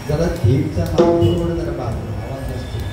जरा धीरच्या मागून जरा बाजू आवाज नसतो.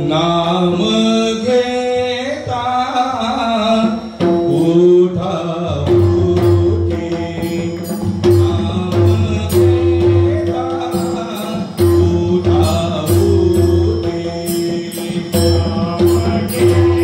नाम घेता उठा उठी, नाम घेता उठा उठी, नाम घेता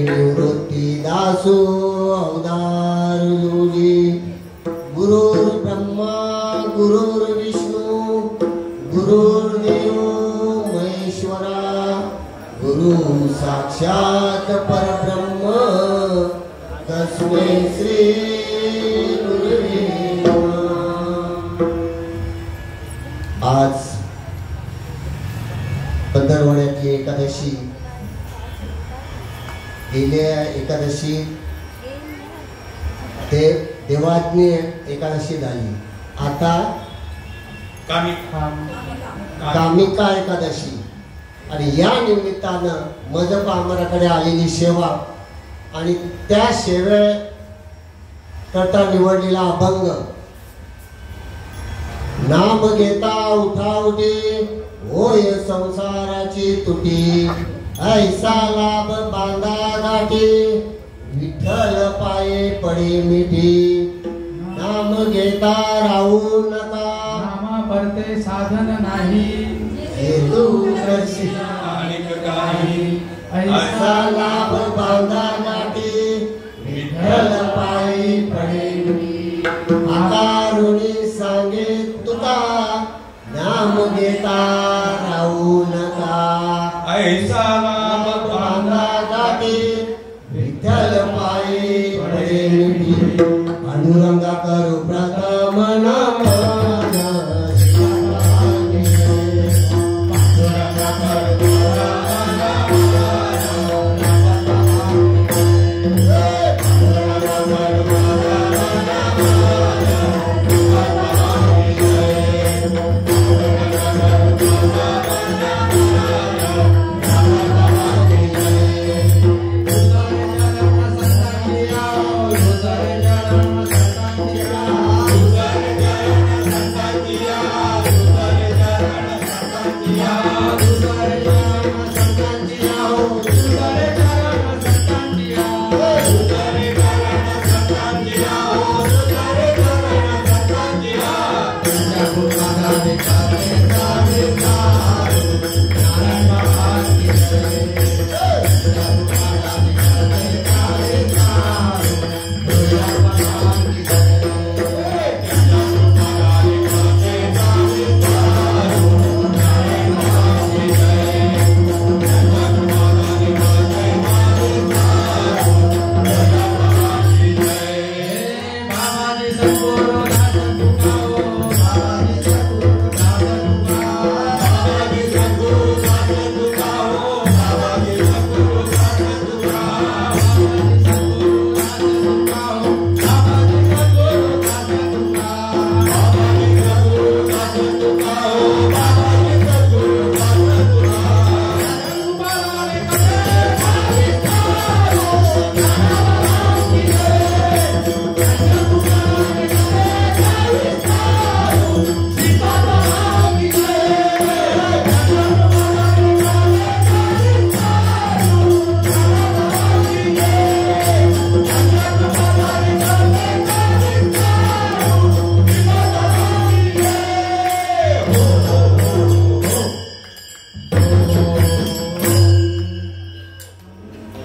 निवृत्ती दासो अवतार योगी साक्षात परब्रह्म तस्मै श्री गुरुवे नमः। आज पंधरवड्यातली एकादशी, गेल्या एकादशी देवाज्ञे एकादशी झाली, आता कामिका एकादशी। आणि या निमित्तानं मज पामराकडे आलेली सेवा आणि त्या सेवेकरता निवडलेला अभंग, नाम घेता उठावटी होय संसाराची तुटी, ऐसा लाभ बांधा गाठी विठ्ठल पाये पडे मिठी, नाम घेता राहू नका नामा परते साधन नाही, हेतू अनेक काही ऐसा लाभ बांधा गाठी विठ्ठल पायी पडे मिठी, आकारुणी सांगे तुका नाम घेता राहू नका, ऐसा लाभ बांधा गाठी विठ्ठल पायी पडे मिठी, पांडुरंगा करू प्रथम नमन,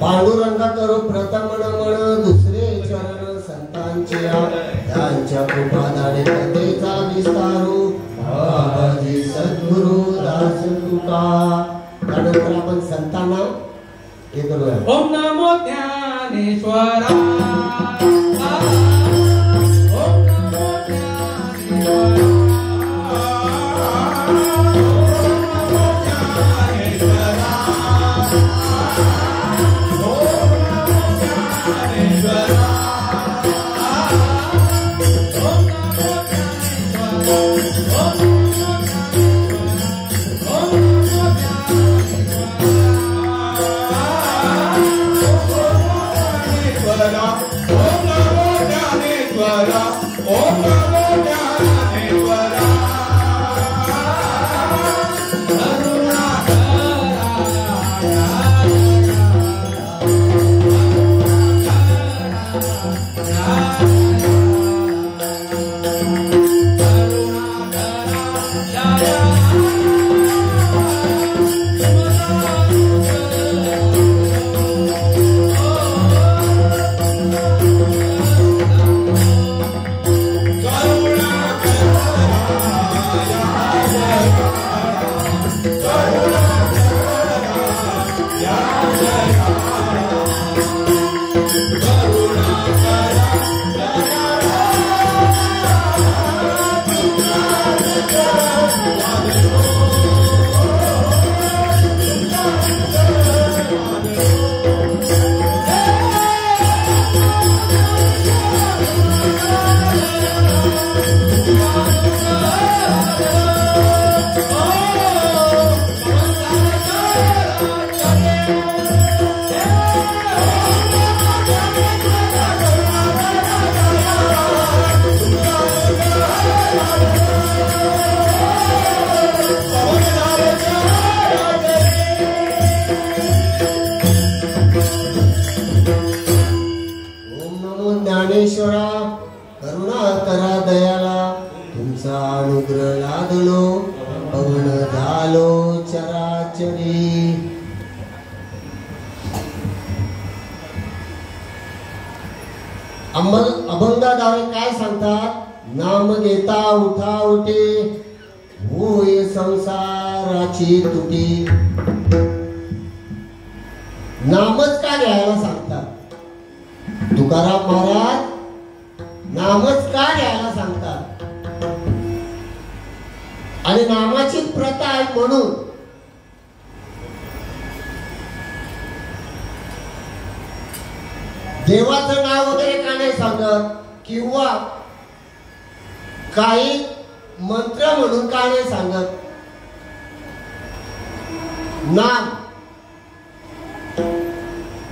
पांडुरंगा करू प्रथम नमन, दुसरे चरण संतांचे त्यांच्या कृपादाने कथेचा विस्तारू, बाबाजी सद्गुरु दास तुका। त्यानंतर आपण संतांना हे करूया, ओम नमो ज्ञानेश्वरा, ओम नमो ज्ञानेश्वरा, ज्ञानेश्वरा करुणा करा दयाला तुमचा अनुग्रह लादलो पवन झालो चराचरी. अभंगाद्वारे काय सांगतात? नाम घेता उठा उठे होय संसाराची तुटी. नामच का घ्यायला सांगतात? तुकाराम महाराज नामच का घ्यायला सांगतात? आणि नामाची प्रथा आहे म्हणून. देवाचं नाव वगैरे का नाही सांगत? किंवा काही मंत्र म्हणून का नाही सांगत?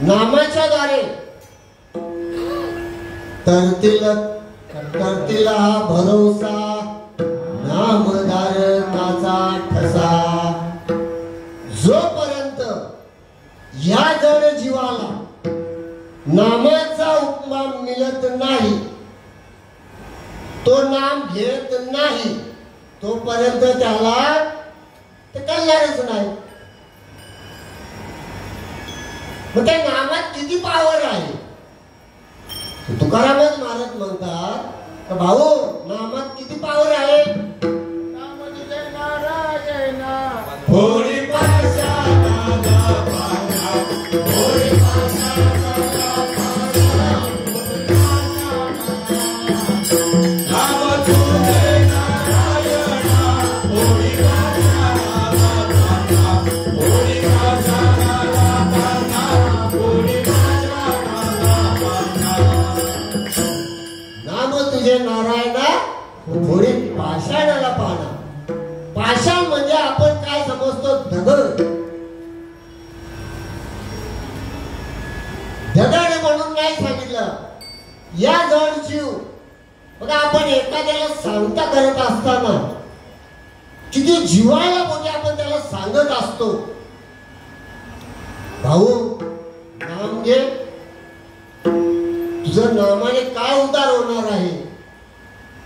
नामाच्या द्वारे तरतील हा भरोसा नामधारकाचा ठसा. जोपर्यंत या जड जीवाला नामाचा उपमा मिळत नाही, तो नाम घेत नाही, तोपर्यंत त्याला ते कळणारच नाही. मग त्या नामात किती पावर आहे? तुकारामच महाराज म्हणतात भाऊ नामात किती पावर आहे? नारायणा थोडी पाषाणाला पाहणा. पाषाण म्हणजे आपण काय समजतो? दगड. दगड म्हणून नाही सांगितलं. या जड जीव बघा, आपण एखाद्याला सांगता करत असताना किती जीवाला म्हणजे आपण त्याला सांगत असतो भाऊ नाम घे, तुझं नामाने काय उद्धार होणार आहे.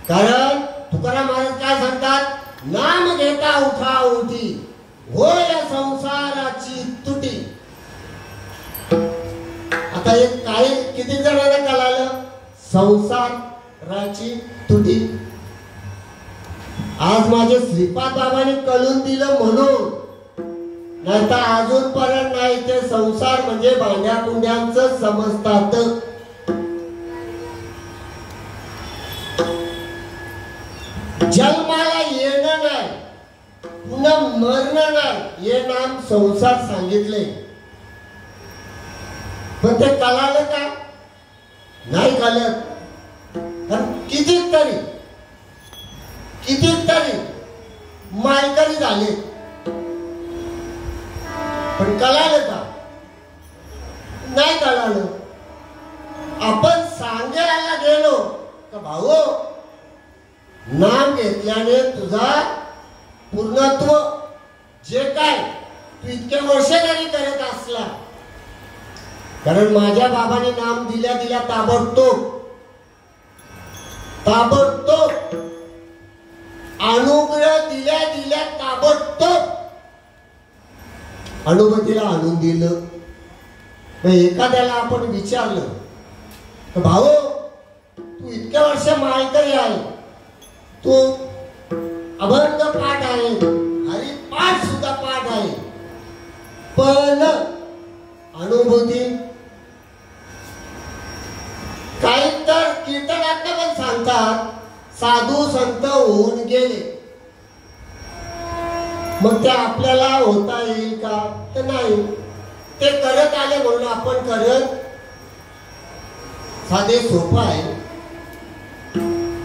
कारण तुकाराम महाराज काय सांगतात? नाम घेता उठा उठी होय संसाराची तुटी. आता एक काही किती जणांना कळालं संसाराची तुटी? आज माझे श्रीपाद बाबांनी कळून दिलं म्हणून, नाही तर अजूनपर्यंत नाही. ते संसार म्हणजे भांड्या कुंड्यांचं समजतात. जन्माला येणं नाही, पुन्हा मरणं नाही, हे नाम संसार सांगितले. पण ते कळालं का? नाही कळत. कितीतरी मालकरी झाले, पण कळालं का? नाही कळालं. आपण सांगायला गेलो का भाऊ नाम घेतल्याने तुझा पूर्णत्व जे काय तू इतके वर्ष जरी करत असला, कारण माझ्या बाबाने नाम दिल्या दिल्या ताबडतोब अनुग्रह दिल्या दिल्या ताबडतोब अनुभूतीला आणून दिलं. एखाद्याला आपण विचारलं तर भाऊ तू इतक्या वर्ष मालकरी आहे, तो अभंग पाठ आहे, हरिपाठ सुद्धा पाठ आहे, पण अनुभूती काही तर कीर्तनात पण सांगतात साधू संत होऊन गेले. मग ते आपल्याला होता येईल का? तर नाही. ते करत आले म्हणून आपण करत. साधे सोपं आहे.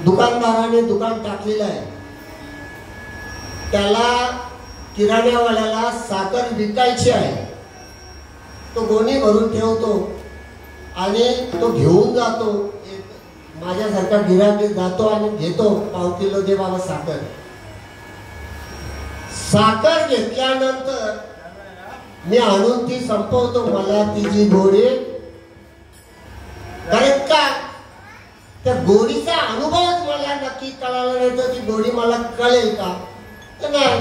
दुकानदाराने दुकान टाकलेलं आहे, त्याला किराण्यावाल्याला साखर विकायची आहे. तो गोणी भरून ठेवतो आणि तो घेऊन जातो. माझ्यासारखा गिराईक जातो आणि घेतो, पाव किलो दे बाबा साखर. साखर घेतल्यानंतर मी आणून ती संपवतो, मला तिची गोडी. कारण का त्या गोडीचा अनुभवच मला नक्की कळाला नाही तर ती गोडी मला कळेल का? तर नाही.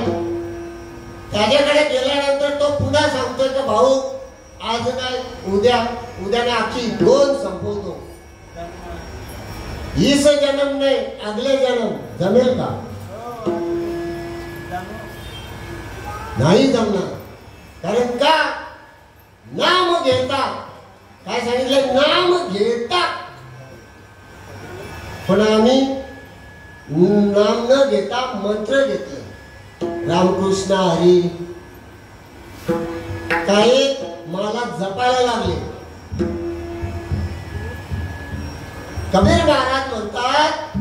त्याच्याकडे गेल्यानंतर तो पुन्हा सांगतोय की भाऊ आज नाही उद्या नाही आखी 2 संपवतो. इस जन्म नाही अगले जन्म जमेल का? नाही जमणार. कारण का? नाम घेता काय सांगितलं? नाम घेता. पण आम्ही नाम न घेता मंत्र घेतले. रामकृष्ण हरी काही मला जपायला लागले. कबीर महाराज म्हणतात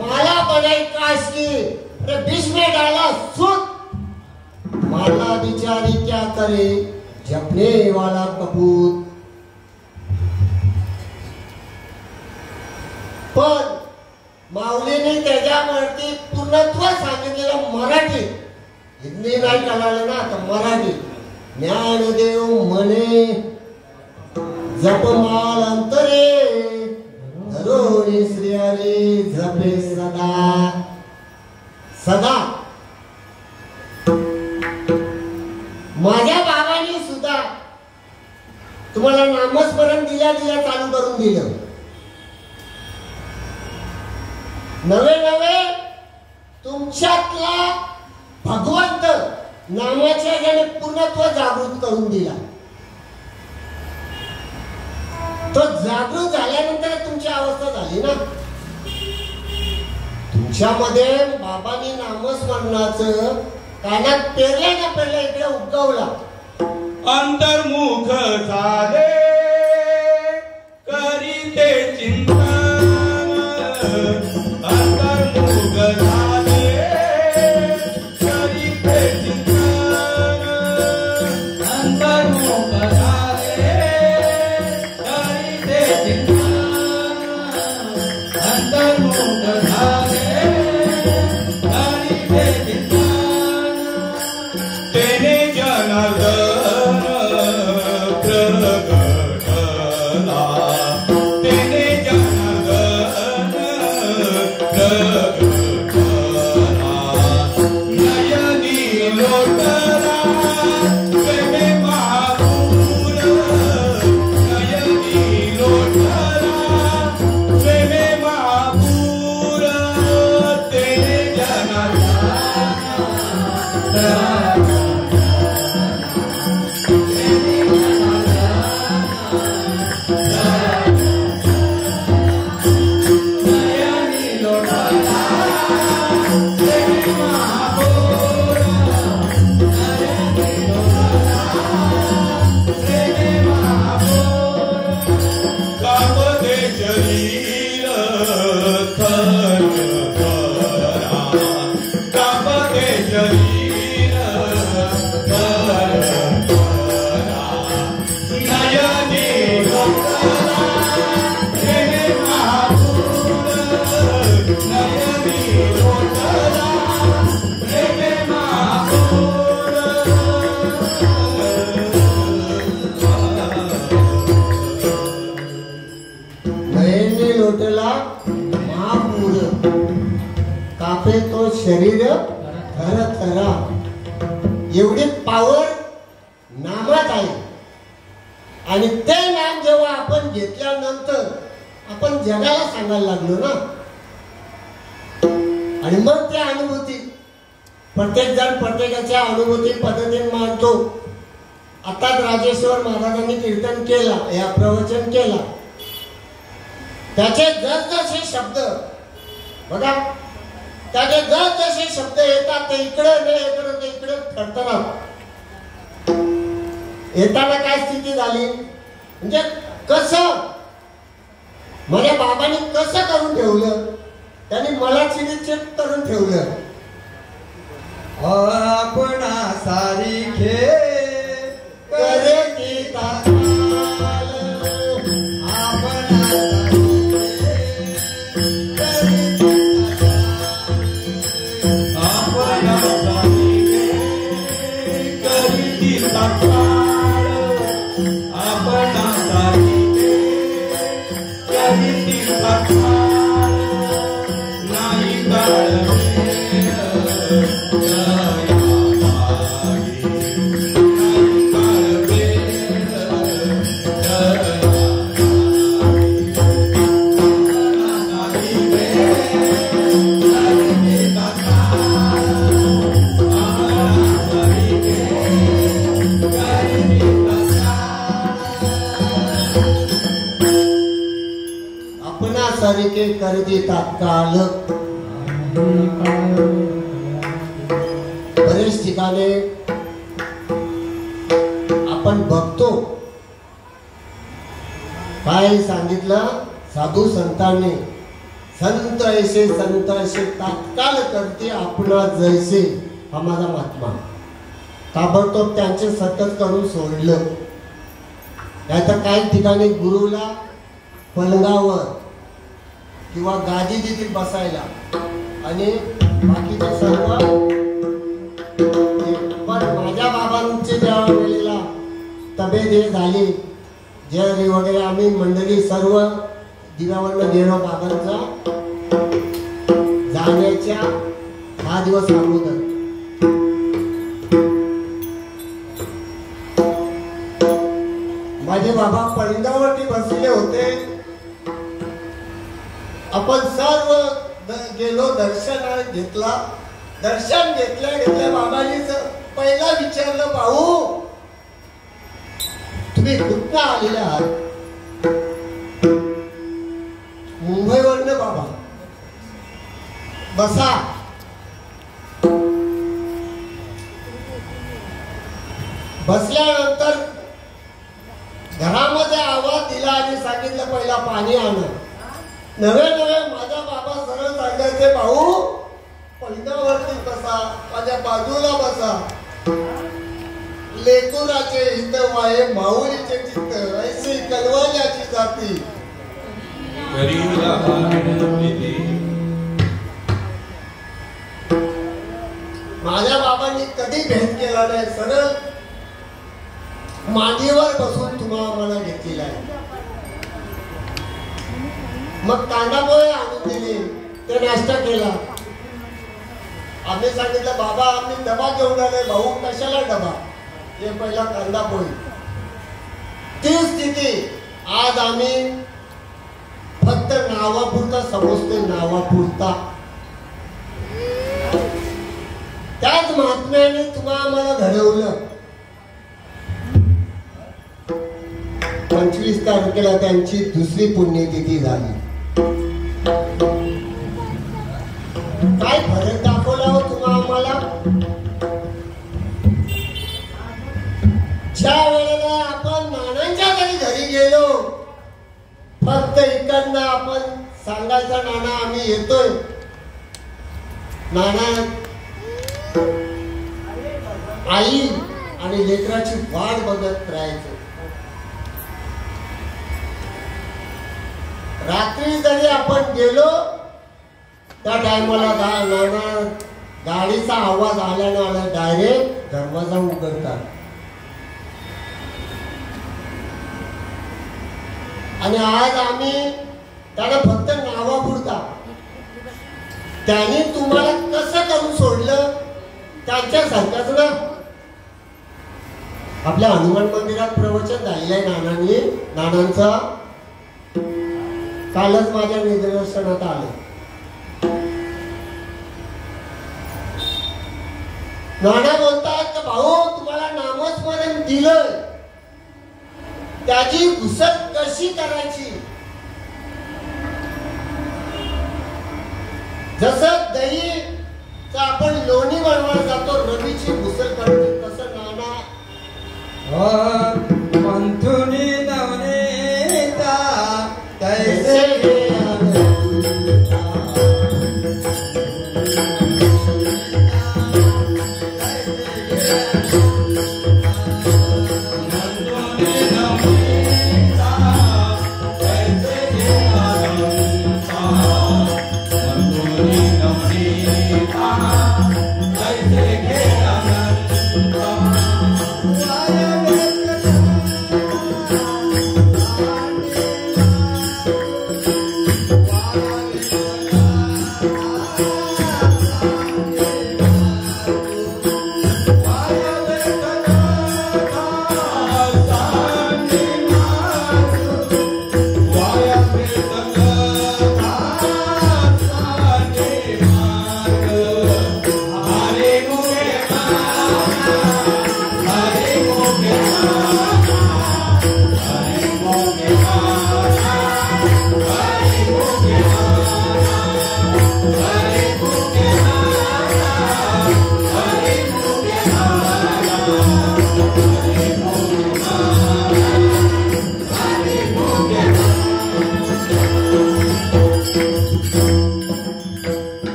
मला बनाई काश की अरे बीच में डाला सुख माला बिचारी क्या करे जपने वाला कपूत. पण माऊलीने त्याच्यावरती पूर्णत्व सांगितलेलं मराठी. हिंदी नाही कळालं ना तर मराठी. ज्ञानदेव म्हणे जपमाल अंतरे धरोणी श्री हरी जपे सदा सदा. माझ्या बाबांनी सुद्धा तुम्हाला नामस्मरण दिल्या चालू करून दिलं. नवे तुमच्यातला भगवंत नामाच्या ज्याने पूर्णत्व जागृत करून दिला. तो जागृत झाल्यानंतर तुमची अवस्था झाली ना. तुमच्यामध्ये बाबांनी नामस्मरणाचं कानात पेरले ना पेरले इकडे उगवला. अंतर्मुख झाले करीते चिंतन. अंतर्मुख झाले करीते चिंतन. अंतर्मुख झाले करीते चिंतन. अंतर्मुख झाले करीते चिंतन. तेने जनार्दन प्रगटला. तेने जनार्दन प्रगटला. नयनी लोटला प्रेमे महापूर. नयनी लोटला प्रेमे महापूर. तेने जनार्दन महापूर कापे तो शरीर थरथरा. एवढी पावर नामात आहे. आणि ते नाम जेव्हा आपण घेतल्यानंतर आपण जगाला सांगायला लागलो ना. आणि मग त्या अनुभूती प्रत्येक जण प्रत्येकाच्या अनुभूती पद्धतीने मानतो. आताच राजेश्वर महाराजांनी कीर्तन केला या प्रवचन केला. त्याचे जसे शब्द बघा त्याचे जसे शब्द येतात ते इकडे थरथरात. येताना काय स्थिती झाली म्हणजे कसं माझ्या बाबांनी कसं करून ठेवलं. त्यांनी मला चिरिचित करून ठेवलं. आपणा सारिखे करे की सारिके करते तात्काळ. बरेच ठिकाणी आपण बघतो काय सांगितलं साधू संतांनी, संत ऐसे तात्काळ करते आपणा जैसे. हा माझा महात्मा. ताबडतोब त्यांचे सतत करून सोडलं. नाहीतर काही ठिकाणी गुरुला पलंगावर किंवा गादी देखील बसायला आणि बाकीचे सर्व. पण माझ्या बाबांचे ज्या वेळेला तब्येत हे झाली, जयरी वगैरे आम्ही मंडळी सर्व दिव्यावरनं गेलो बाबांचा जाण्याच्या 6 दिवस अगोदर. माझे बाबा पलंगावरती बसले होते. आपण सर्व गेलो, दर्शन घेतला. दर्शन घेतल्या बाबाजीच पहिला विचारलं, भाऊ तुम्ही कुठं आलेले आहात? मुंबईवरनं. बाबा बसा. बसल्यानंतर घरामध्ये आवाज दिला आणि सांगितलं पहिला पाणी आण. नवे माझा बाबा सरळ सांगायचे, भाऊ पलंगावरती बसा, माझ्या बाजूला बसा. लेकुराचे हित वाये माऊलीचे चित्त, ऐसी कलवाल्याची जाती. माझ्या बाबांनी कधी भेट केला नाही. सरळ मांडीवर बसून तुम्हाला मला घेतलेला आहे. मग कांदा पोहे आणून दिले, ते नाश्ता केला. आम्ही सांगितलं, बाबा आम्ही डबा घेऊन आले. भाऊ कशाला डबा? हे पहिला कांदा पोहे. ती स्थिती आज आम्ही फक्त नावापुरता समजतोय, नावापुरता. त्याच महात्म्याने तुम्हाला मला घडवलं. 25 तारखेला त्यांची दुसरी पुण्यतिथी झाली. काय फरक दाखवला हो तुम्हाला मला? ज्या वेळेला आपण नानांच्या घरी गेलो, फक्त इकडनं आपण सांगायचं, नाना आम्ही येतोय. नाना आई आणि लेकराची वाट बघत राहायचं. रात्री जरी आपण गेलो त्या टायमाला नाना गाडीचा आवाज आल्यानं डायरेक्ट दरवाजा उघडतात. आणि आज आम्ही त्याला फक्त नावापुरता. त्याने तुम्हाला कसं करून सोडलं त्यांच्यासारखंच ना. आपल्या हनुमान मंदिरात प्रवचन झालेलं आहे नानांचा. कालच माझ्या निदर्शनात आलं. नाना बोलतात, भाऊ तुम्हाला नामस्मरण दिलं, त्याची घुसट कशी करायची? जसं दहीचं आपण लोणी बनवायला जातो, रवीची घुसट करायची, तसं नाना पंथुनी नवनीता तैसे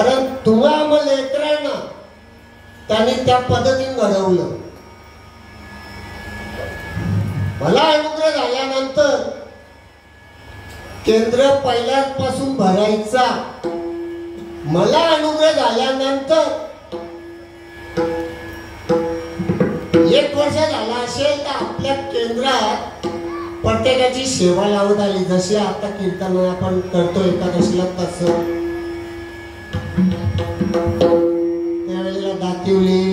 कारण तुम्हा आम्हा लेकरांना त्यांनी त्या पद्धतीने घडवलं. मला अनुग्रह झाल्यानंतर केंद्र पहिल्यापासून भरायचा. मला अनुग्रह झाल्यानंतर 1 वर्ष झाला असेल तर आपल्या केंद्रात प्रत्येकाची सेवा लावत आली. जशी आता कीर्तन आपण करतो एकादशीला तसं. त्यावेळेला दातिवली,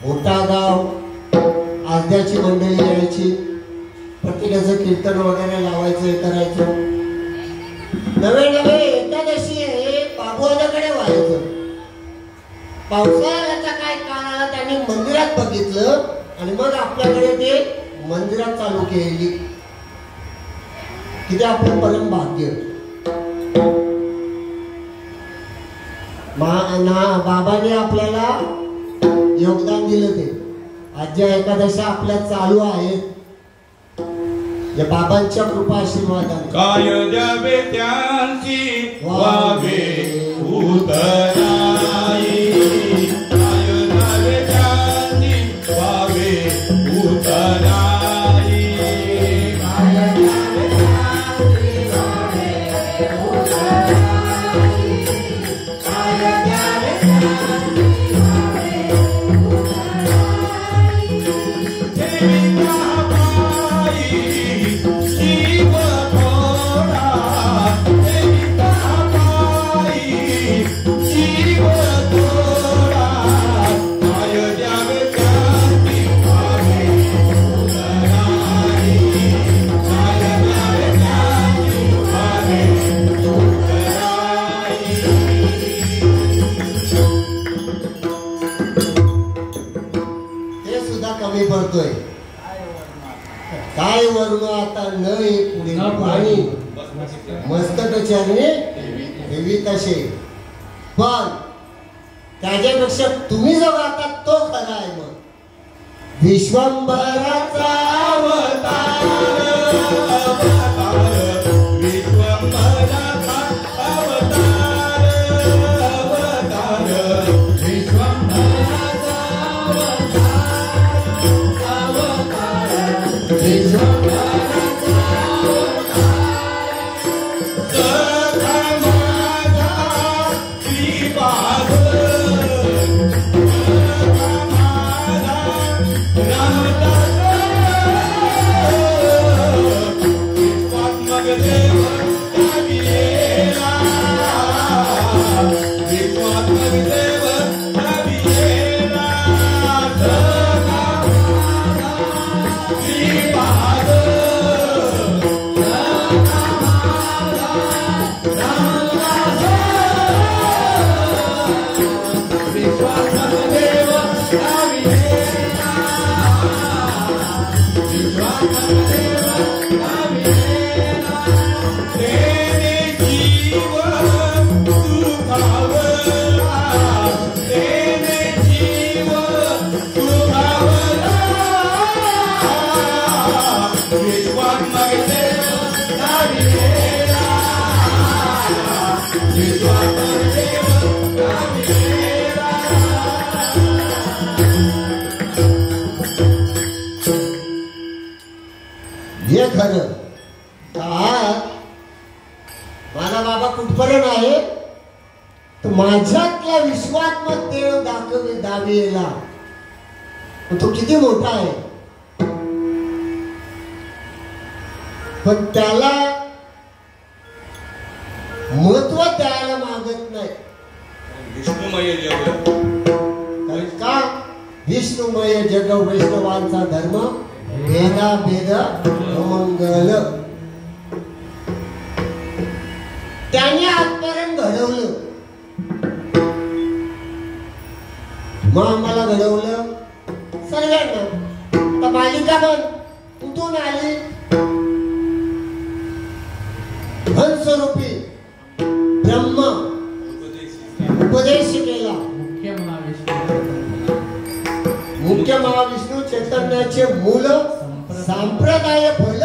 मोठागाव, आद्याची मंडळी यायची. प्रत्येकाचं कीर्तन वगैरे लावायचं, हे करायचं. नवे एकादशी हे बाबूआजाकडे व्हायचं. पावसाळ्याचा काय काळ आला त्यांनी मंदिरात बघितलं आणि मग आपल्याकडे ते मंदिरात चालू केली. किती आपलं परम भाग्य. बाबाने आपल्याला योगदान दिलं. ते आज ज्या एकादशा आपल्या चालू आहेत या बाबांच्या कृपा आशीर्वादाने. काय द्यावे त्यांची वावे उतराई, काय द्यावे त्यांची वावे उतराई, काय द्यावे त्यांची वावे उतराई, काय द्यावे त्यांची वावे उतराई. जीव थोडा, जीव थोडा, काय द्यावे त्यांची वावे उतराई, काय द्यावे त्यांची वावे उतराई. ते सुद्धा कमी पडतोय. काय वर्ण आता न पुढे पाणी मस्तकचरणे देवी तसे. पण त्याच्यापेक्षा तुम्ही जो गाता तो खरा आहे. मग विश्वंभराचा अवतार, अवतार, विश्वंभराचा अवतार, अवतार, विश्वंभराचा अवतार, अवतार, विश्वंभराचा सखा माझा श्रीपाद, सखा माझा रामदास, विश्वात्मक देव हविलेला, विश्वात्मक देव हविलेला, सखा माझा श्रीपाद, सखा माझा रामदास, विश्वात्मक देव हविलेला, विश्वात्मक देव हविलेला. तेने जीव सुखावला, तेने जीव सुखावला, विश्वात्मक देव हविलेला, विश्वात्मक देव हविलेला. हे खरं. आज माझा बाबा कुठपर्यंत आहे तर माझ्यातला विश्वात्मक देव दाखवेला. तो किती मोठा आहे. पण त्याला महत्व द्यायला मागत नाही. विष्णुमय जग, कारण का विष्णुमय जग वैष्णवांचा धर्म भेदा भेद अमंगल. त्याने आजपर्यंत घडवलं. मग आम्हाला घडवलं सर्वांना. तर मालिका बन कुठून आली. हंसरूपी ब्रह्म उपदेश केला. मुख्य महाविष्णू चैतन्याचे मूल संप्रदाय फल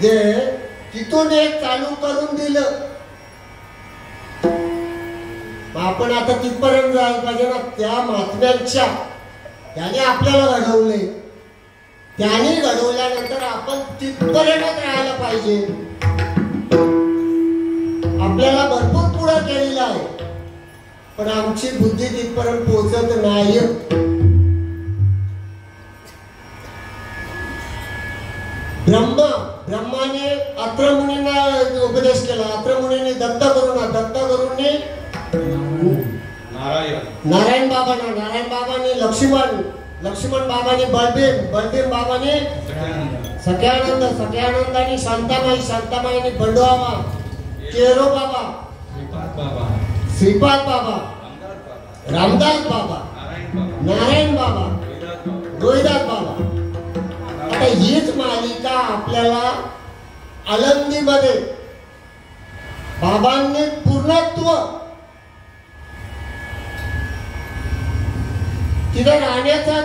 जे तिथून एक चालू करून दिलं. आपण आता तिथपर्यंत जायला पाहिजे ना. त्या महात्म्यांच्या त्याने आपल्याला घडवले, त्याने घडवल्यानंतर आपण तिथपर्यंत राहायला पाहिजे. आपल्याला भरपूर पुढे केलेलं आहे, पण आमची बुद्धी तिथपर्यंत पोहोचत नाही. ब्रह्माने अत्र मुनींना उपदेश केला. अत्र मुनींनी दत्त करूने नारायण बाबांनी लक्ष्मण बाबांनी बलभीम बाबांनी सख्यानंदांनी शांतामाईनी बंडोबा, केरो बाबा, श्रीपाद बाबा, रामदास बाबा, नारायण बाबा, रोहिदास बाबा. आता हीच मालिका आपल्याला आळंदीमध्ये बाबांनी पूर्णत्व तिथे राहण्याचा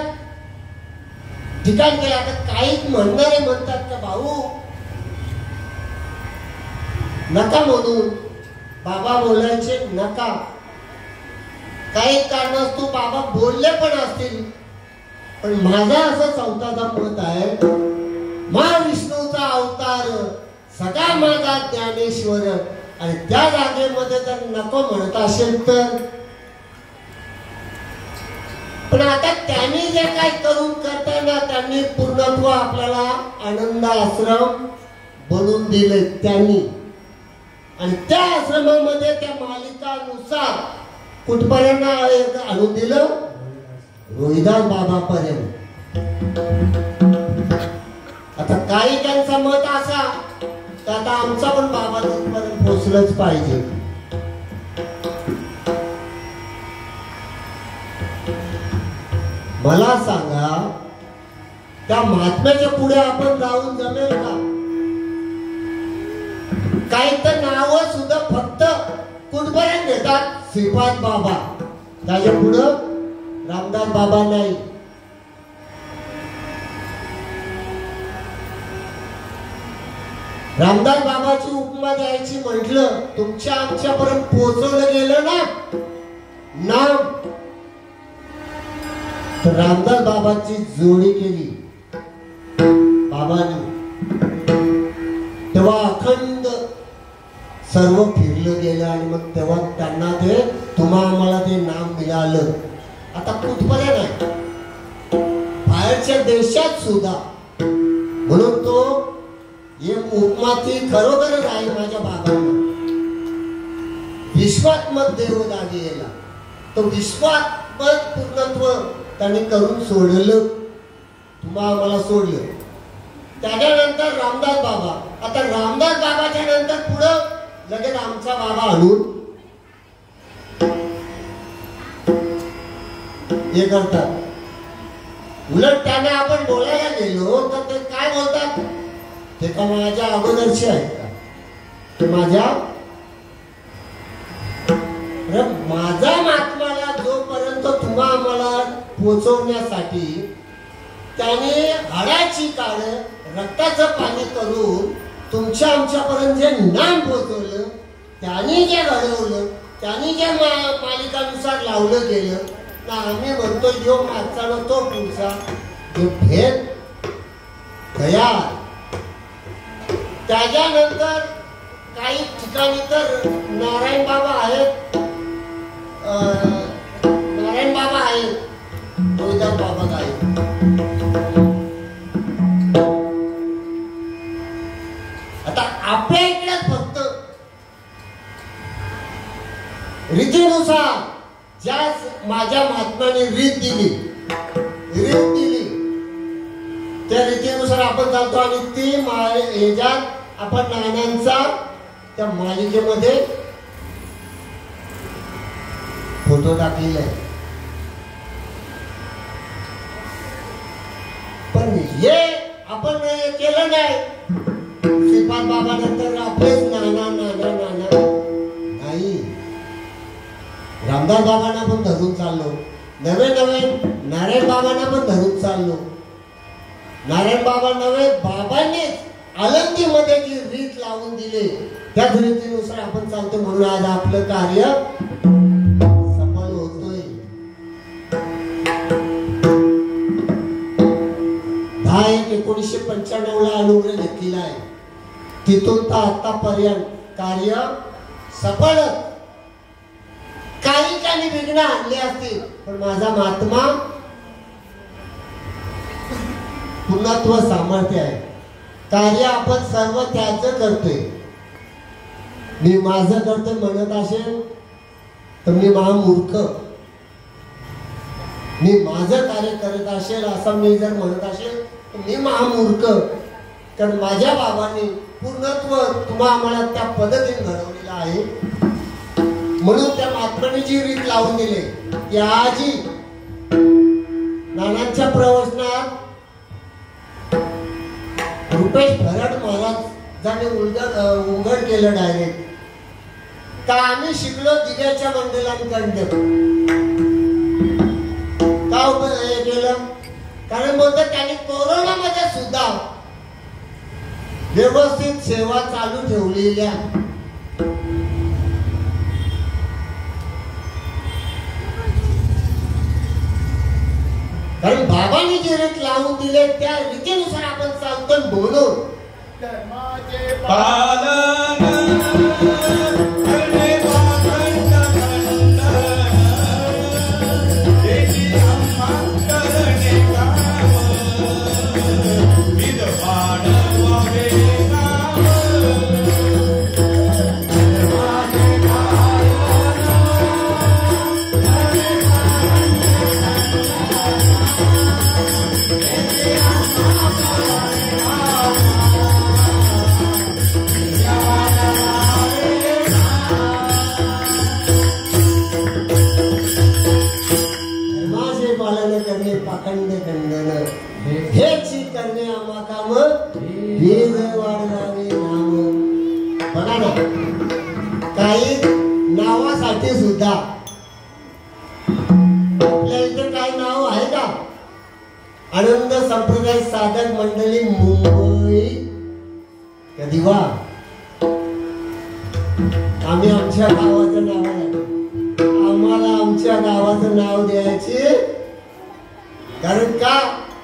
ठिकाण केलं. आता काही म्हणणारे म्हणतात का भाऊ नका म्हणून, बाबा बोलायचे नका. काही कारणास्तव बाबा बोलले पण असतील, पण माझा असं चौथाचा मत आहे, महाविष्णूचा अवतार सगळा माझा ज्ञानेश्वर, आणि त्या जागेमध्ये जर नको म्हणत असेल तर. पण आता त्यांनी जे काही करून करताना त्यांनी पूर्णत्व आपल्याला आनंद आश्रम बनवून दिले त्यांनी, आणि त्या आश्रमामध्ये त्या मालिकानुसार कुठपर्यंत आणून दिलं, रोहिदास बाबापर्यंत. आता काही त्यांचा मत असा तर आता आमचा पण बाबा तिथपर्यंत पोहोचलंच पाहिजे. मला सांगा त्या महात्म्याच्या पुढे आपण जाऊन जमेल का? काही तर नाव सुद्धा फक्त कुठपर्यंत घेतात, श्रीपाद बाबा, त्याच्या पुढं रामदास बाबा नाही. रामदास बाबाची उपमा द्यायची म्हटलं, तुमच्या आमच्यापर्यंत पोहोचवलं गेलं ना नाम, तर रामदास बाबांची जोडी केली बाबांनी. तेव्हा अखंड सर्व फिरलं गेलं, आणि मग तेव्हा त्यांना ते आम्हाला ते नाम मिळालं. आता कुठपर्यंत आहे, बाहेरच्या देशात सुद्धा. म्हणून तो एक उपमा ती खरोखरच आहे माझ्या बाबांना. विश्वात्मक देव लागेला, तो विश्वात्मक पूर्णत्व त्यांनी करून सोडलं, आम्हाला सोडलं. त्याच्यानंतर रामदास बाबा. आता रामदास बाबाच्या नंतर पुढं लगेच आमचा बाबा आणून हे करतात. उलट त्यांना आपण बोलायला गेलो तर ते काय बोलतात, ते का माझ्या अगोदरचे आहेत का, ते माझ्या माझा महात्माला जोपर्यंत आम्हाला पोचवण्यासाठी त्याने हाडाची काळ रक्ताचं पाणी करून तुमच्या आमच्यापर्यंत जे नाम पोचवलं, त्यांनी जे घडवलं, त्यांनी जे मालिकानुसार लावलं गेलं ना, आम्ही म्हणतो जो मागचा ना तो पुढचा, जो भेद तयार. त्याच्यानंतर काही ठिकाणी तर नारायण बाबा आहेत, रोहिदास बाबा आहेत. आता आपल्या इकडे फक्त रीतीनुसार ज्या माझ्या महात्म्याने रीत दिली त्या रीतीनुसार आपण चालतो, आणि ती ह्याच्यात आपण नाण्यांचा त्या मालिकेमध्ये फोटो टाकलेला आहे. पण हे आपण केलं नाही. श्रीपाद बाबा नंतर आपलेच नाना नाही. रामदास बाबांना पण धरून चाललो, नवे नारायण बाबांना पण धरून चाललो. नारायण बाबा नव्हे, बाबांनीच आळंदीमध्ये जी रीत लावून दिली त्याच रीतीनुसार आपण चालतो, म्हणून आज आपलं कार्य सफल होतोय. 10/1/1995 ला अनुग्रह घेतलेला आहे. तिथून तर आतापर्यंत कार्य सफळ. काही काही विघ्न आणले असतील, पण माझा महात्मा पूर्णत्व सामर्थ्य आहे. कार्य आपण सर्व त्याचं करतोय. मी माझं करतोय म्हणत असेल तर मी महामूर्ख. मी माझं कार्य करत असेल असं मी जर म्हणत असेल तर मी महामूर्ख. कारण माझ्या बाबांनी पूर्णत्व तुम्हा आम्हाला त्या पद्धतीने घडवलेलं आहे. म्हणून त्या महात्म्याने जी रीत लावून दिली ती आजी नानांच्या प्रवचनात रुपेश भरड महाराजांनी उघड केलं डायरेक्ट. का आम्ही शिकलो दिव्याच्या मंडळांकडे. का हे केलं? कारण बोलतात त्यांनी कोरोनामध्ये सुद्धा व्यवस्थित सेवा चालू ठेवलेल्या. कारण बाबांनी जे रीत लावून दिले त्या रीतीनुसार आपण चालतो. बोलून पाखंड खंडन हेच करणे आम्हा काम वेद वाढवावे नाम. बघा ना, काही नावासाठी सुद्धा आपल्या इथे काही नाव आहे का? आनंद संप्रदाय साधक मंडळी मुंबई. कधी वा आम्ही आमच्या गावाचं नाव आहे. आम्हाला आमच्या गावाचं नाव द्यायचे. कारण का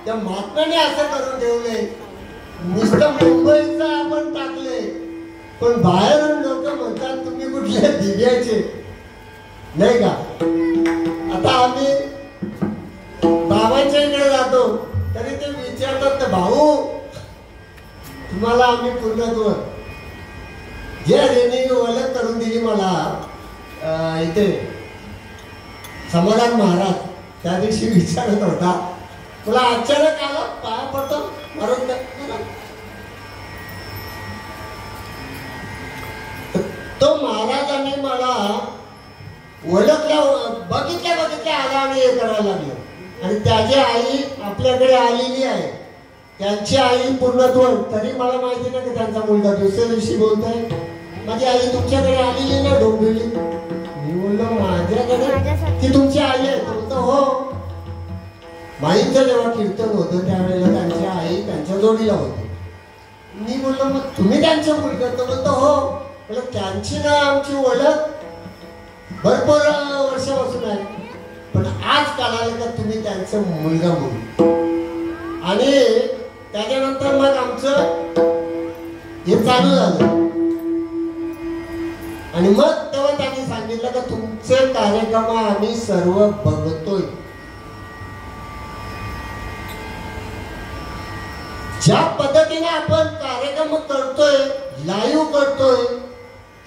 त्या महात्म्याने असं करून ठेवले. नुसतं मुंबईचं आपण टाकले, पण बाहेरून लोक म्हणतात तुम्ही कुठल्या दिव्याचे नाही का. आता आम्ही बाबांच्या इकडे जातो तरी ते विचारतात भाऊ तुम्हाला आम्ही पूर्णत्व. जे रेणी ओळख करून दिली मला इथे समाधान महाराज त्या दिवशी विचारत होता. तुला अचानक आला पाया पडतो मारून तो महाराजांनी मला ओळखल्या बघितल्या आला आणि हे करायला लागलं. आणि त्याची आई आपल्याकडे आलेली आहे. त्यांची आई पूर्णत्व. तरी मला माहिती नाही की त्यांचा मुलगा. दुसऱ्या दिवशी बोलतोय माझी आई तुमच्याकडे आलेली ना डोंबिवली. मी बोललो माझ्याकडे ती तुमची आई आहे? बोलतो हो. माईंचं जेव्हा कीर्तन होतं त्यावेळेला त्यांची आई त्यांच्या जोडीला होती. मी बोललो मग तुम्ही त्यांचं मुलगा? तो बोलतो हो. बोल त्यांची ना आमची ओळख भरपूर वर्षापासून आहे, पण आज कळालं का तुम्ही त्यांचं मुलगा म्हणून. आणि त्याच्यानंतर मग आमचं हे चालू झालं. आणि मग तेव्हा त्यांनी सांगितलं का तुमचे कार्यक्रम आम्ही सर्व बघतोय. ज्या पद्धतीने आपण कार्यक्रम करतोय, लाईव्ह करतोय,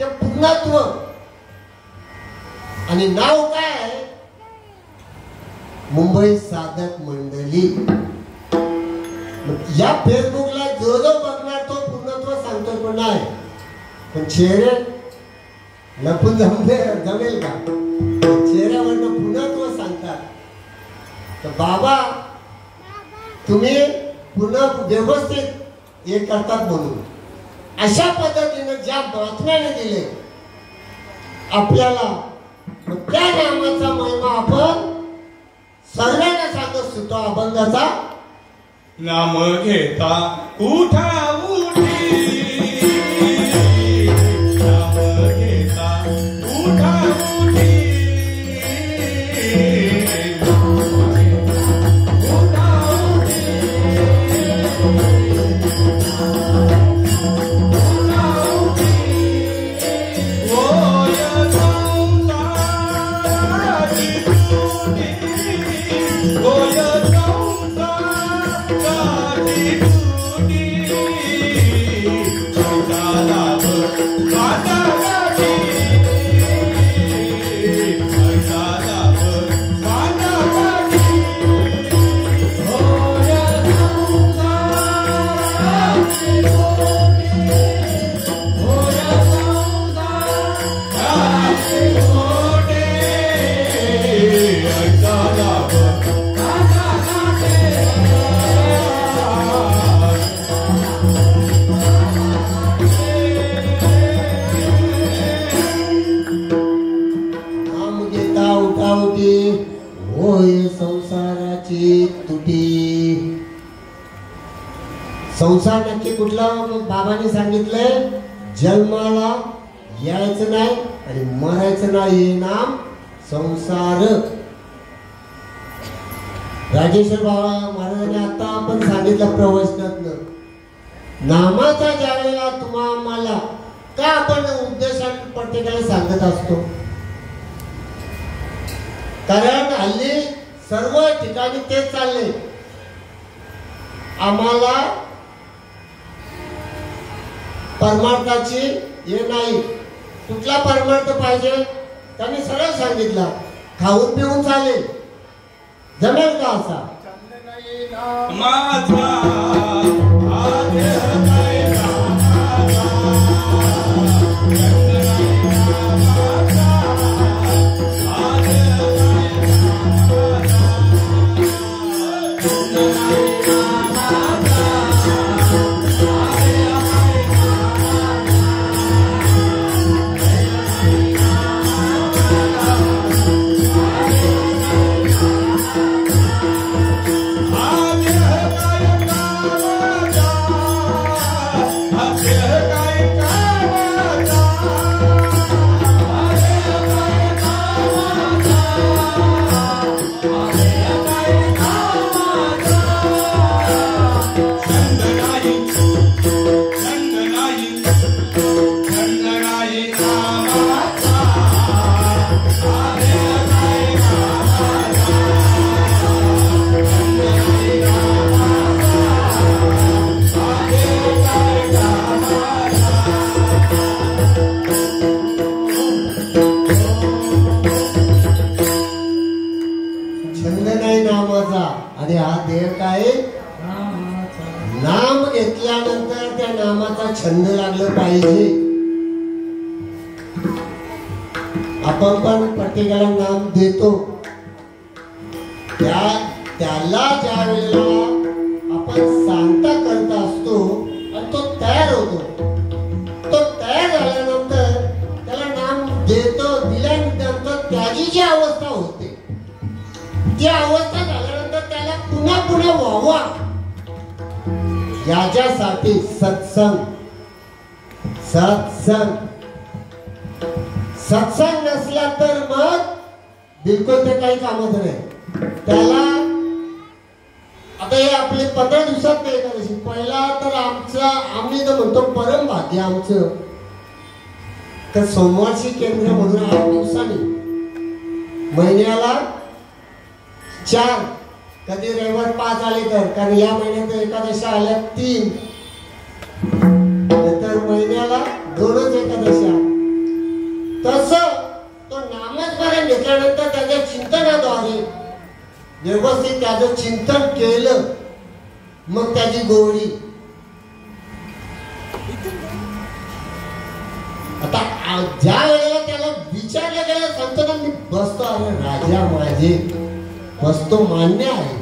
ते पूर्णत्व. आणि नाव काय आहे? मुंबई साधक मंडळी. या फेसबुकला जो बघणार तो पूर्णत्व सांगतोय, पण नाही. पण चेहरे लपून जमेल का? चेहऱ्यावरनं पूर्णत्व सांगतात. तर बाबा तुम्ही पूर्ण व्यवस्थित हे करतात. म्हणून अशा पद्धतीने ज्या बातम्याने दिले आपल्याला, त्या नामाचा महिमा आपण सर्वांना सांगत सुद्धा अभंगाचा नाम घेता उठा उठी संसार नक्की कुठला? बाबांनी सांगितलंय जन्माला यायचं नाही आणि मरायचं नाही, हे नाम संसार. राजेश्वर बाबा महाराजांनी आता आपण सांगितलं प्रवचनातनं, नामाचा ज्या वेळेला तुम्हाला का आपण उद्देशाने प्रत्येकाला सांगत असतो, कारण हल्ली सर्व ठिकाणी तेच चालले. आम्हाला परमार्थाची हे नाही. कुठला परमार्थ पाहिजे? त्यांनी सरळ सांगितलं, खाऊन पिऊन चालेल, जमेल का असा? नाम घेतल्यानंतर त्या नामाचा छंद लागलं पाहिजे. आपण पण प्रत्येकाला नाम देतो, त्याला ज्या वेळेला आपण सांगता करता असतो आणि तो तयार होतो, तो तयार झाल्यानंतर त्याला नाम देतो. दिल्यानंतर त्याची जी अवस्था होते, ती अवस्था झाल्यानंतर त्याला पुन्हा पुन्हा व्हावा याच्यासाठी सत्संग नसला तर मग बिलकुल ते काही कामाचं नाही. त्याला आता हे आपले 15 दिवसात एकादशी, पहिला तर आम्ही तर म्हणतो परम भाग्य आमचं, तर सोमवारची केंद्र म्हणून 8 दिवसांनी महिन्याला 4, कधी रविवार 5 आले तर, कारण या महिन्यात एकादशा आल्या 3, तर महिन्याला 2च एकादशा. तसं तो नामस्मरण घेतल्यानंतर त्याच्या चिंतनाद्वारे व्यवस्थित त्याचं चिंतन केलं, मग त्याची गोडी. आता ज्या वेळेला त्याला विचारलं गेलं, सांगतो ना मी बसतो, अरे राजा माझे बसतो, मान्य आहे,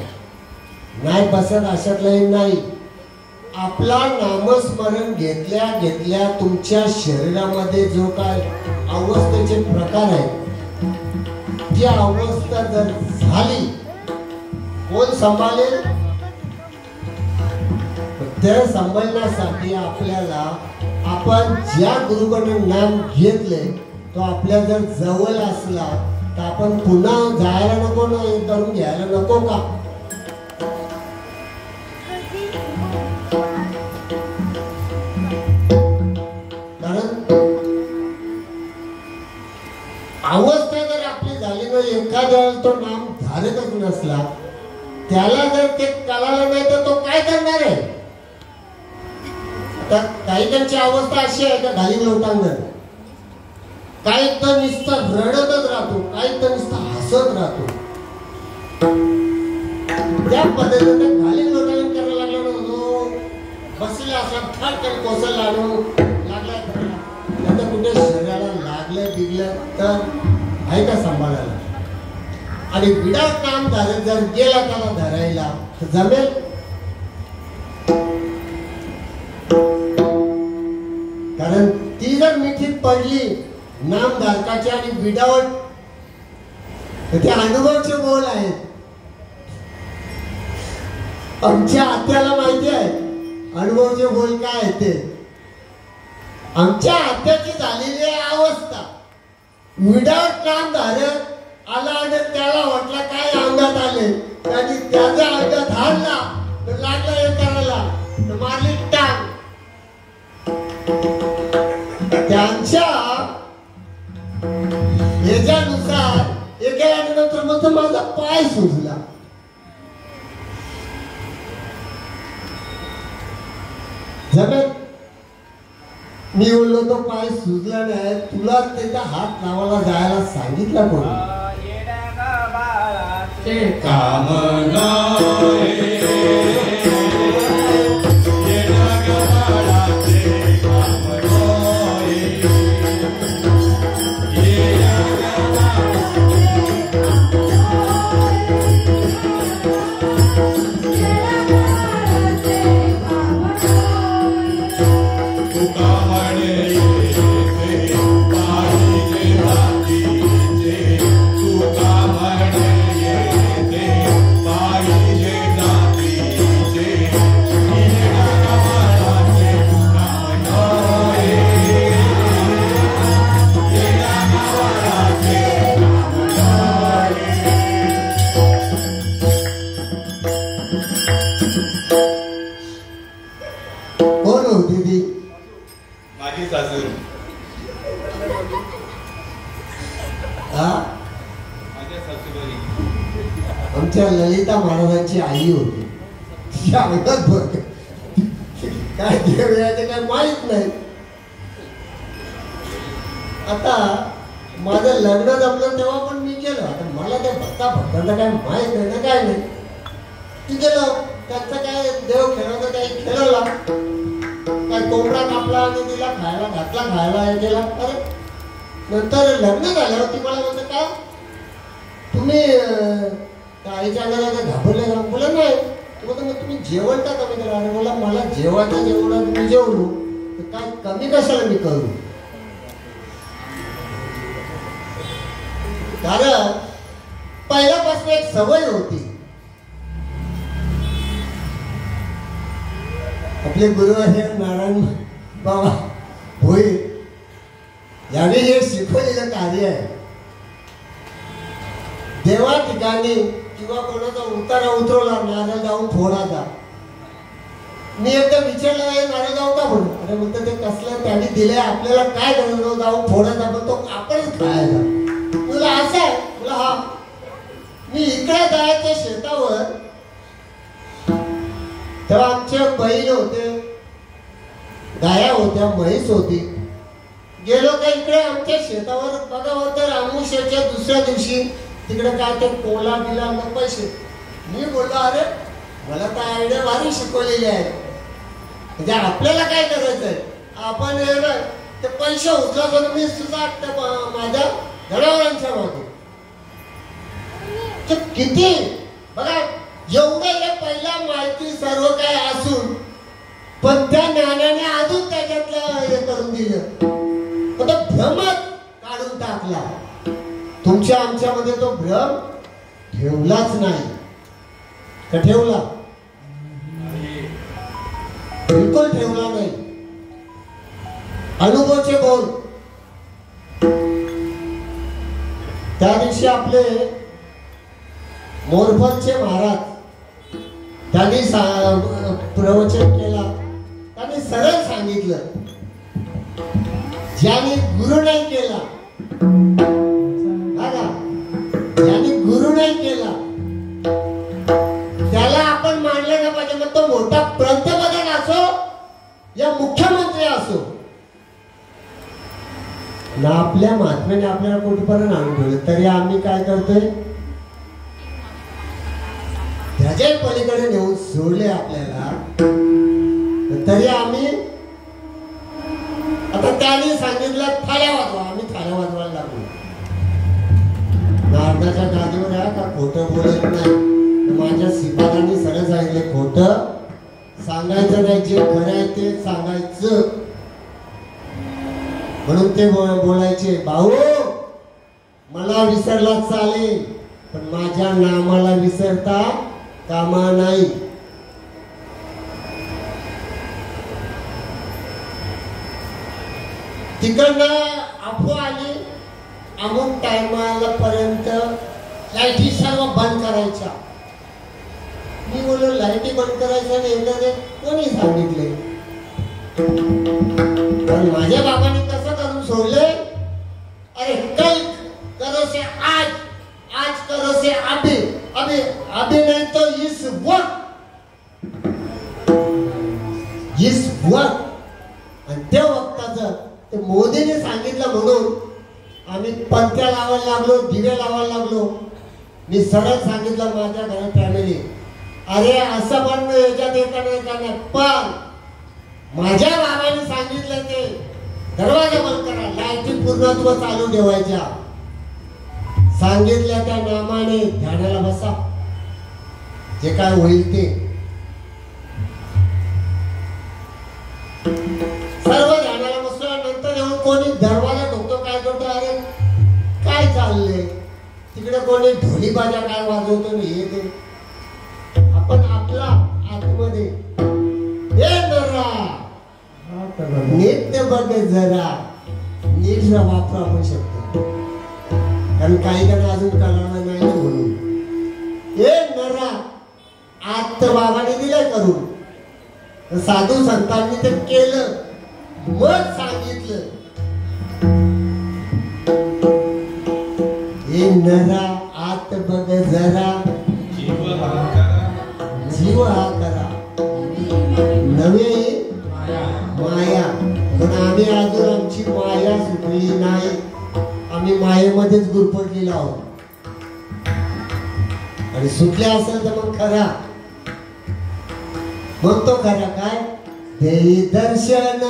नाही बसत अशातलं नाही. आपला नामस्मरण घेतल्या घेतल्या तुमच्या शरीरामध्ये जो काय अवस्थेचे प्रकार आहेत, ती अवस्था जर झाली, कोण सांभाळेल? ते सांभाळण्यासाठी आपल्याला आपण ज्या गुरुकडून नाम घेतले तो आपल्या जर जवळ असला तर आपण पुन्हा जायला नको ना, हे करून घ्यायला नको का? कारण अवस्था जर आपली झाली ना, एखाद्या वेळेस तो नाम धारकच नसला, त्याला जर ते कळालं नाही तर तो काय करणार आहे? आता काही त्यांची अवस्था अशी आहे का घाली लोटांगण, काही तर नुसतं रडतच राहतो, काही तर नुसतं हसत राहतो. त्या पद्धतीने घाली लोटांगण करायला लागला ना, जो बसला असा फटकन कोसळला लागलाय करायला, त्याचं कुठे शरीराला लागलं बिगलं तर आहे का सांभाळायला? आणि विडात काम झालं जर गेला त्याला धरायला जमेल? कारण ती जर मिठीत पडली नामधारकाची आणि विडावट, ते अनुभवचे बोल आहेत. आमच्या आत्याला माहिती आहे अनुभवचे बोल काय आहेत ते. आमच्या आत्याची झालेली अवस्था, विडावट नामधारक आला आणि त्याला म्हटलं काय अंगात आले, त्यांनी त्याच्या अंगात हाडला तर लागला हे करायला तर मारली टांग. त्यांच्या ह्याच्यानुसार एका नंतर मग माझा पाय सुजला. जमेल? मी बोललो तो पाय सुजला नाही, तुला त्याचा हात लावायला जायला सांगितलं कोण? कामना आमच्या ललिता महाराजांची आई होती. काय देवयाचे काय माहित नाही. आता माझं लग्न जमलं तेव्हा पण मी गेलो. आता मला त्या भक्तांना काय माहित नाही ना, काय नाही. ती गेलो, त्यांचं काय देव खेळायचं काही खेळवला, काय कोंबडा कापला आणि तिला खायला घातला, खायला हे केला. अरे नंतर लग्न झाल्यावर ती मला म्हणते काय तुम्ही आईच्या अंगाला घाबरले का? बोला नाही. मग तुम्ही जेवण का कमी करा? आणि बोला मला जेवायचं जेवढं तुम्ही जेवलो तर काय कमी कशाला मी करू? कारण पहिल्यापासून एक सवय होती. आपले गुरु आहे नारायण बाबा भोई यांनी हे शिकवलेलं कार्य आहे. देवा ठिकाणी किंवा कोणाचा उतारा उतरवला नारळ जाऊन फोडायचा. मी एकदा विचारलं आहे नारळ जाऊ का म्हणून. अरे म्हणतो ते कसलं त्यांनी दिलंय आपल्याला काय गरज जाऊन फोडायचा, पण तो आपणच खायचा. तुला असं आहे? तुला हा मी इकडे जायच्या शेतावर तेव्हा आमचे बैल होते, गाया होत्या, म्हैस होती. गेलो का इकडे आमच्या शेतावर बघा तर अमुष्याच्या दुसऱ्या दिवशी तिकडे काय ते कोला बिला पैसे. मी बोललो अरे मला तर आयडिया भारी शिकवलेली आहे. म्हणजे आपल्याला काय करायचंय, आपण ते पैसे उचलायचं. मी सुद्धा माझ्या जनावरांच्या मागे किती बघा एवढं हे पहिला माहिती सर्व काय असून पण त्या ज्ञानाने अजून त्याच्यातलं हे करून दिलं, पण तो भ्रमच काढून टाकला. तुमच्या आमच्यामध्ये तो भ्रम ठेवलाच नाही का? ठेवला? बिलकुल ठेवला नाही. अनुभवचे बोल त्या दिवशी आपले मोरफतचे महाराज त्यांनी प्रवचन केला. त्यांनी सरळ सांगितलं, ज्याने गुरु नाही केला, ज्याने गुरु नाही केला त्याला आपण मानलं नाही पाहिजे. मग तो मोठा पंतप्रधान असो या मुख्यमंत्री असो ना, आपल्या महात्म्याने आपल्याला कुठपर्यंत आणून ठेवलं तरी आम्ही काय करतोय, त्याच्या पलीकडे नेऊन सोडले आपल्याला. तरी आम्ही आता त्याने सांगितलं थाळ्या वाजवा, आम्ही थाळ्या वाजवायला लागलो. नारदाच्या गादीवर आहे का खोटं बोलत नाही. माझ्या शिपायांनी सरळ सांगितलं खोटं सांगायचं नाही, जे खरं आहे ते सांगायचं. म्हणून ते बोलायचे, भाऊ मला विसरला चालेल पण माझ्या नामाला विसरता कामा नाही. तिकडनं अफवा आली, अमुक टायमाला पर्यंत लाईटी सर्व बंद करायच्या. मी बोललो लाईटी बंद करायच्या नाही, एकदा कोणी सांगितले. पण माझ्या बाबांनी कसं करून सोडले, अरे कल करो से आज, आज करो से अभी, अभी अभी नहीं तो इस वक्त. आणि त्या वक्ताचं ते मोदीने सांगितलं म्हणून आम्ही पंत्या लावायला लागलो, दिवे लावायला लागलो. मी सरळ सांगितलं माझ्या घरात फॅमिली, अरे असं पण याच्यात एका नाही, पण माझ्या बाबांनी सांगितलं ते दरवाजा बंद करा, लाईटी पूर्णत्व चालू ठेवायच्या. सांगितल्या त्या नामाने ध्यानाला बसा, जे काय होईल ते. सर्व ध्यानाला बसल्यानंतर येऊन कोणी दरवाजा ठोकतो, काय करतो, अरे काय चाललंय तिकडे, कोणी ढोली बाजा काय वाजवतो हे ते. आपण आपला आतमध्ये नीट बघ जरा, नीट वापरू आपण शकतो. कारण काही जण अजून कळलं नाही म्हणून हे नरा आत बाबाने दिलंय करून, साधू संतांनी ते केलं, मग सांगितलं हे नरा आत बघ जरा, जीव हा करा नवे माया. पण आम्ही अजून आमची माया सुटली नाही, आम्ही मायेमध्येच गुरफटलेलो आहोत. आणि सुटल्या असेल तर मग खरा, मग तो खरा काय, देई दर्शन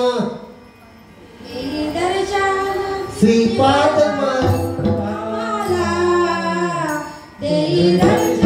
श्रीपाद मला, देई दर्शन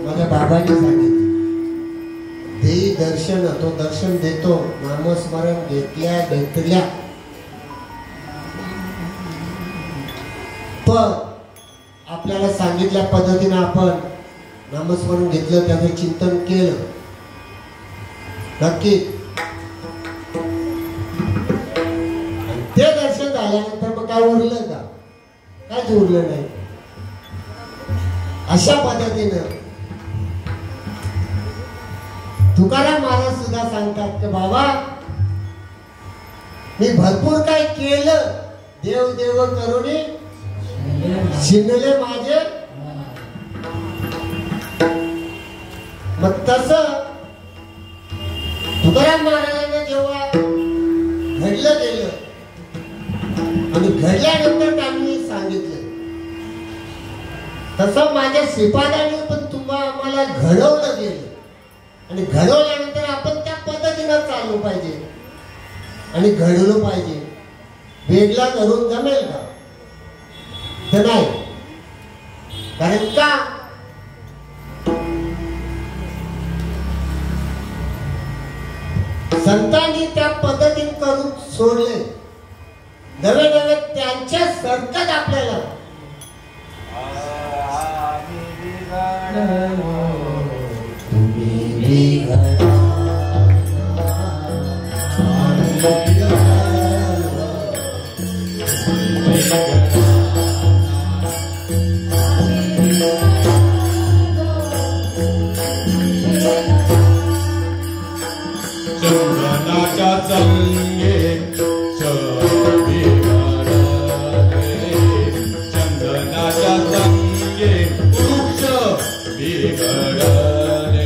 माझ्या बाबांनी सांगितलं. देई दर्शन, तो दर्शन देतो. नामस्मरण घेतल्या घेतल्या पण आपल्याला सांगितल्या पद्धतीने आपण नामस्मरण घेतलं, त्याचं चिंतन केलं नक्की. ते दर्शन झाल्यानंतर मग काय उरलं का, काहीच उरलं नाही. अशा पद्धतीनं तुकाराम महाराज सुद्धा सांगतात की बाबा मी भरपूर काय केलं, देव देव करुणी शिनले माझे. मग तसं तुकाराम महाराजांना जेव्हा घडलं गेलं आणि घडल्यानंतर त्यांनी सांगितलं तसं माझ्या श्रीपादाने पण आम्हाला घडवलं गेलं आणि घडवल्यानंतर आपण त्या पद्धतीनं चाललो पाहिजे आणि घडलो पाहिजे. वेगळा करून जमेल का? तर नाही. कारण का संतांनी त्या पद्धतीने करून सोडले. नवे नवे त्यांच्या सरकत आपल्याला चंदनाच्या संगे चंदनाच्या संगे वृक्ष बिघडले.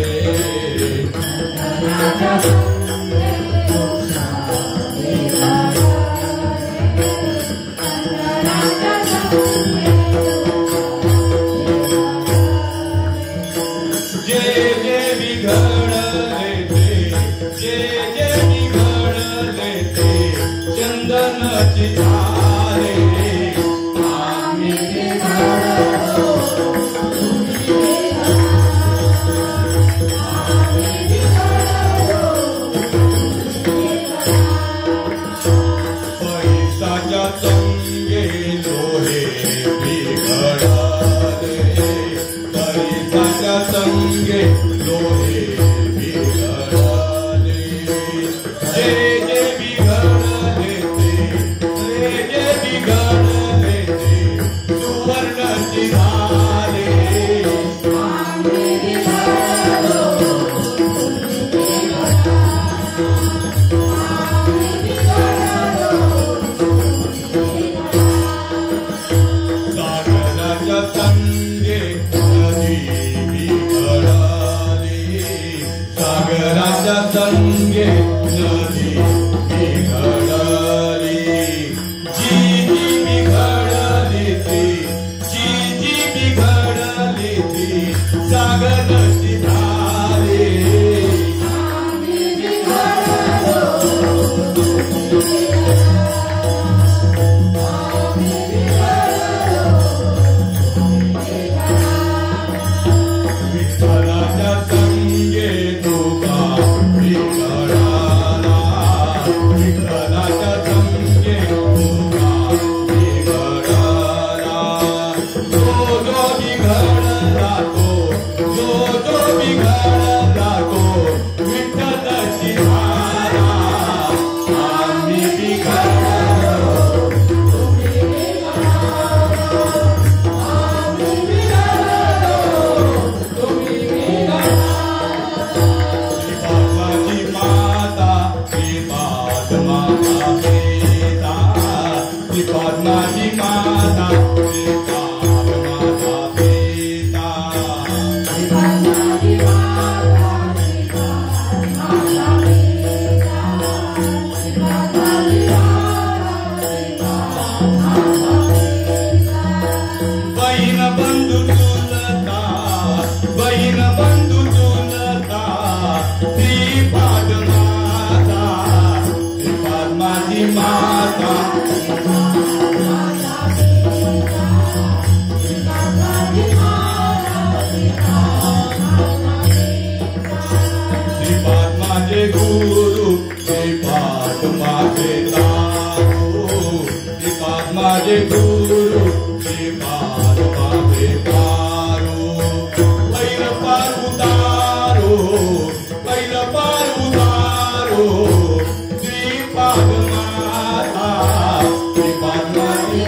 जे जे बिघडले जे जे बिघडले ते चंदनाची झाले. आम्ही बिघडलो पैसाच्या संगे लोहे बिघडले. पैसाच्या संगे लोहे बिघडले. जे जे बिघडले ते जे बिघडले ते सुवर्णाची झाले. सागराच्या संगे नदी बिघडली. सागराच्या संगे नदी बिघडली. जी जी बिघडली जी बिघडली ती सागराची झाली. विठ्ठलाच्या संगे तुका बिघडला. विठ्ठलाच्या संगे तुका बिघडला. जो जो बिघडला जो बिघडला तो विठ्ठलाची झाला. आम्ही बिघडलो श्रीपादमाची माता श्रीपाद माता पिता. श्रीपादमाची माता श्रीपाद माता पिता. बहीण बंधू चुलता बहीण बंधू चुलता. श्रीपाद माता श्रीपाद माझी माता. श्रीपाद माझे गुरु श्रीपाद माझे दारू. श्रीपाद माझे गुरु श्रीपाद माझे दारू. पैल पार उतारो पैल पार उतारो. श्रीपाद माता श्रीपाद माझी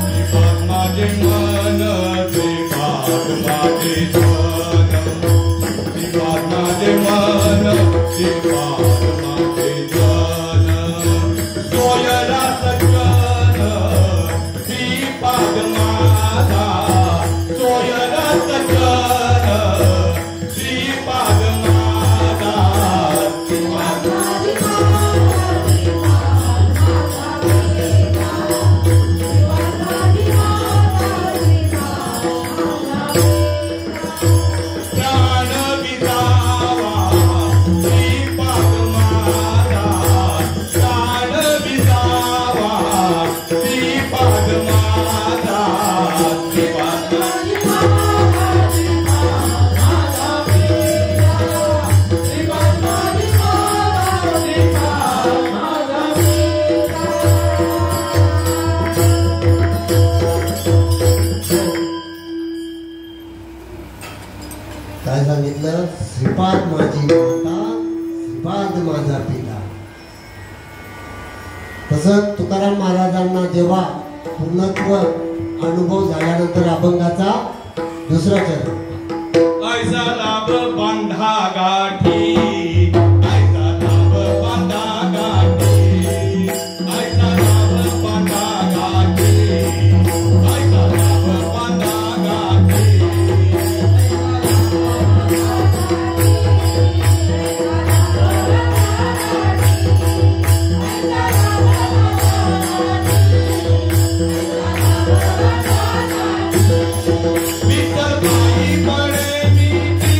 श्रीपाद माझे मन श्रीपाद माझे जन. श्रीपाद माझे मन श्रीपाद माझे जन. सोयरा सज्जन श्रीपाद माझा सोयरा सज्जन. श्रीपाद माझा प्राण विसावा श्रीपाद माझा प्राण विसावा श्रीपाद माझा श्रीपाद काय सांगितलं? श्रीपाद माझी माता, श्रीपाद माझा पिता. तसं तुकाराम महाराजांना जेव्हा पूर्णत्व अनुभव झाल्यानंतर अभंगाचा दुसरा चरण ऐसा लाभ बांधा गाठी ऐसा लाभ बांधा गाठी ऐसा लाभ बांधा गाठी ऐसा लाभ बांधा गाठी विठ्ठल बाई बडे मीठी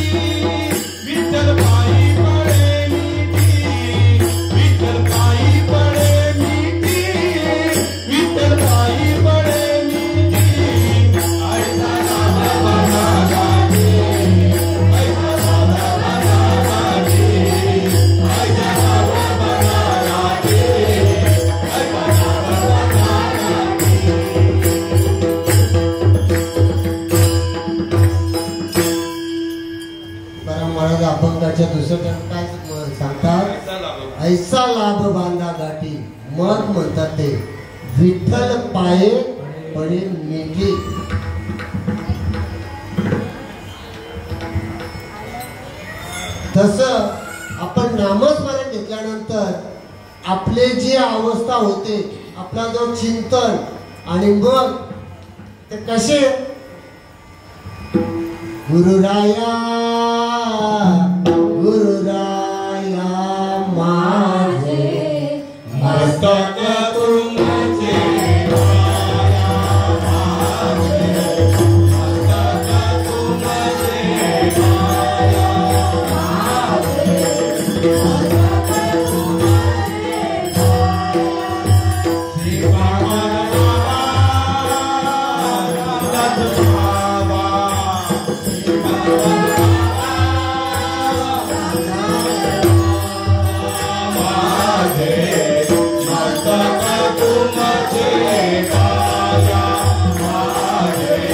विठ्ठल बाई बडे मीठी विठ्ठल बाई बडे मीठी विठ्ठल बाई बडे मीठी ऐसा लाभ बांधा गाठी ऐसा लाभ बांधा गाठी ऐसा लाभ बांधा गाठी ऐसा लाभ बांधा गाठी तुकाराम महाराज अभंगाच्या दुसऱ्या चरण काय सांगतात? ऐसा लाभ ऐसा लाभ बांधा गाठी. मग म्हणतात ते विठ्ठल पाये पडे मिठी. तस आपण नामस्मरण घेतल्यानंतर आपले जी अवस्था होते, आपला जो चिंतन आणि मग ते कसे गुरुराया गुरुराया माझे मस्तक तुमचे माया माझे मस्तक तुमचे माया माझे मस्तक तुमचे श्रीपाद बाबा दत्त बाबा श्रीपाद माझे मस्तक तुमचे माया माझे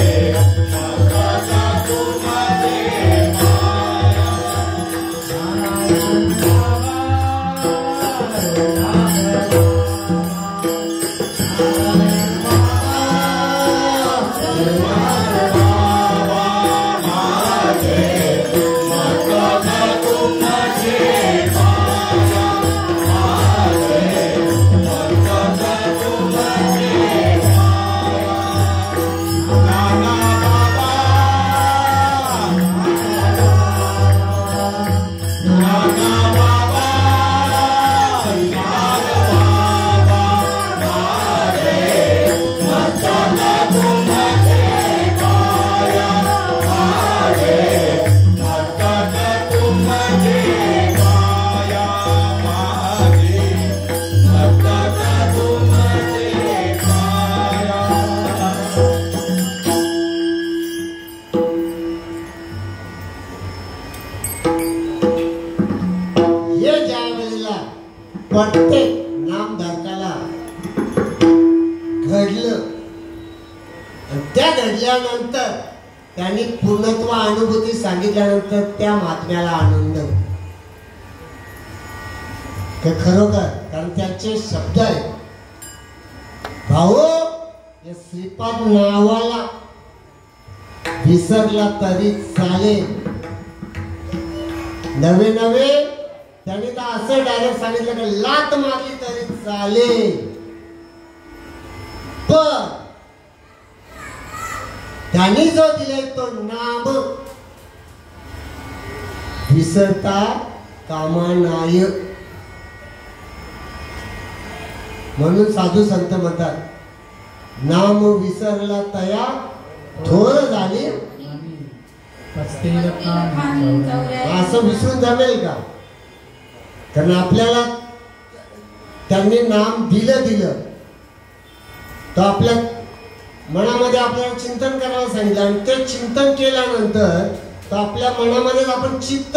मस्तक तुमचे प्रत्येक नामधारकाला घडलं. त्या घडल्यानंतर त्यांनी पूर्णत्व अनुभूती सांगितल्यानंतर त्या महात्म्याला आनंद खरोखर, कारण त्यांचे शब्द आहेत, भाऊ या श्रीपाद नावाला विसरला तरी चालेल. नवे नवे त्यांनी तर असं डायरेक्ट सांगितलं की लात मारली तरी चालेल, पण त्यांनी जो दिलाय तो नाम विसरता कामा नाही. म्हणून साधू संत म्हणतात, नाम विसरला तया थोर झाली. असं विसरून जमेल का? कारण आपल्याला त्यांनी नाम दिलं तर आपल्या मनामध्ये आपल्याला चिंतन करायला सांगितलं आणि ते चिंतन केल्यानंतर तर आपल्या मनामध्ये आपण चित्त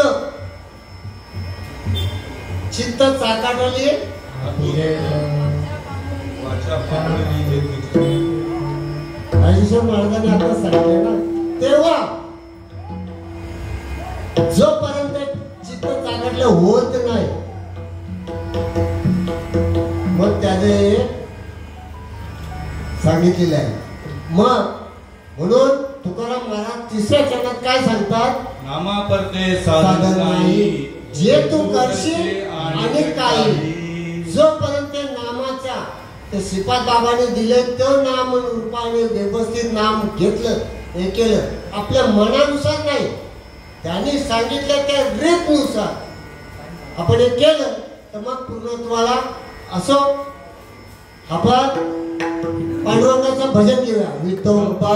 चाकाटली राजेश्वर महाराजांनी आता सांगितलं ना, तेव्हा जोपर्यंत चित्त चाकाटलं होत नाही मग त्याने सांगितलेलं आहे. मग म्हणून तुकाराम महाराज तिसऱ्या चरणात काय सांगतात? नामा परते साधन नाही, जे तू करशील आणि काही जोपर्यंत नामाचा ते श्रीपाद बाबाने दिले तो नाम रूपाने व्यवस्थित नाम घेतलं हे केलं आपल्या मनानुसार नाही, त्यांनी सांगितलं त्या रीतनुसार आपण हे केलं तर मग पूर्णत्वाला असो. आपण पांडुरंगाचं भजन घेऊया. विठोबा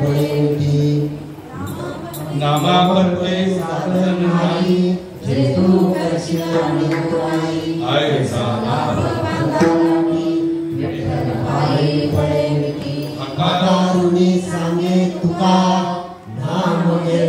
फळे नामा परते साधन नाही जे तू करशील अनुग्रही ऐसा आता ऋणी सांगे तुका नाम घे